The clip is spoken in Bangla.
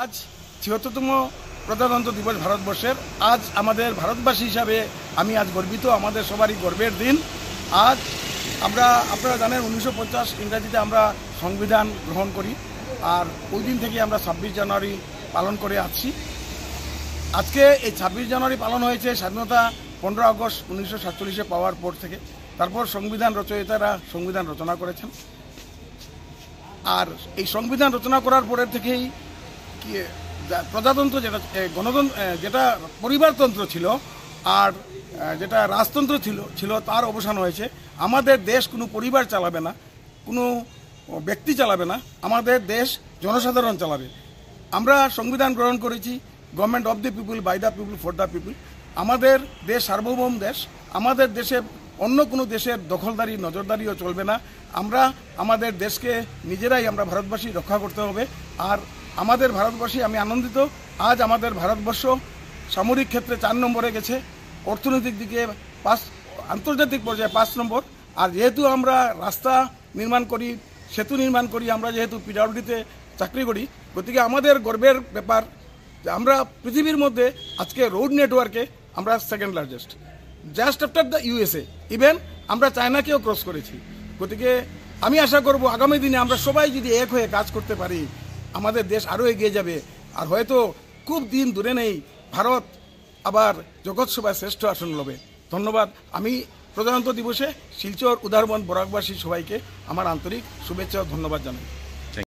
আজ ৭৬তম প্রজাতন্ত্র দিবস ভারতবর্ষের। আজ আমাদের ভারতবাসী হিসাবে আমি আজ গর্বিত, আমাদের সবারই গর্বের দিন। আজ আপনারা জানেন ১৯৫০ ইংরাজিতে আমরা সংবিধান গ্রহণ করি, আর ওই দিন থেকে আমরা ২৬ জানুয়ারি পালন করে আসছি। আজকে এই ২৬ জানুয়ারি পালন হয়েছে স্বাধীনতা ১৫ আগস্ট ১৯৪৭-এ পাওয়ার পর থেকে। তারপর সংবিধান রচয়িতারা সংবিধান রচনা করেছেন, আর এই সংবিধান রচনা করার পরের থেকেই প্রজাতন্ত্র যেটা পরিবারতন্ত্র ছিল আর যেটা রাজতন্ত্র ছিল তার অবসান হয়েছে। আমাদের দেশ কোনো পরিবার চালাবে না, কোনো ব্যক্তি চালাবে না, আমাদের দেশ জনসাধারণ চালাবে। আমরা সংবিধান গ্রহণ করেছি government of the people, by the people, for the people. আমাদের দেশ সার্বভৌম দেশ, আমাদের দেশে অন্য কোনো দেশের দখলদারি নজরদারিও চলবে না। আমরা আমাদের দেশকে নিজেরাই আমরা ভারতবাসী রক্ষা করতে হবে। আর আমাদের ভারতবাসী, আমি আনন্দিত আজ আমাদের ভারতবর্ষ সামরিক ক্ষেত্রে ৪ নম্বরে গেছে, অর্থনৈতিক দিকে আন্তর্জাতিক পর্যায়ে ৫ নম্বর। আর যেহেতু আমরা রাস্তা নির্মাণ করি, সেতু নির্মাণ করি, আমরা যেহেতু পিডব্লিউডিতে চাকরি করি, গতিকে আমাদের গর্বের ব্যাপার যে আমরা পৃথিবীর মধ্যে আজকে রোড নেটওয়ার্কে আমরা second largest, just after the USA. Even আমরা চায়নাকেও ক্রস করেছি। গতিকে আমি আশা করব আগামী দিনে আমরা সবাই যদি এক হয়ে কাজ করতে পারি, আমাদের দেশ আরও এগিয়ে যাবে। আর হয়তো খুব দিন দূরে নেই, ভারত আবার জগৎসভায় শ্রেষ্ঠ আসন লবে। ধন্যবাদ। আমি প্রজাতন্ত্র দিবসে শিলচর, উদারবন, বরাকবাসী সবাইকে আমার আন্তরিক শুভেচ্ছা ও ধন্যবাদ জানাই।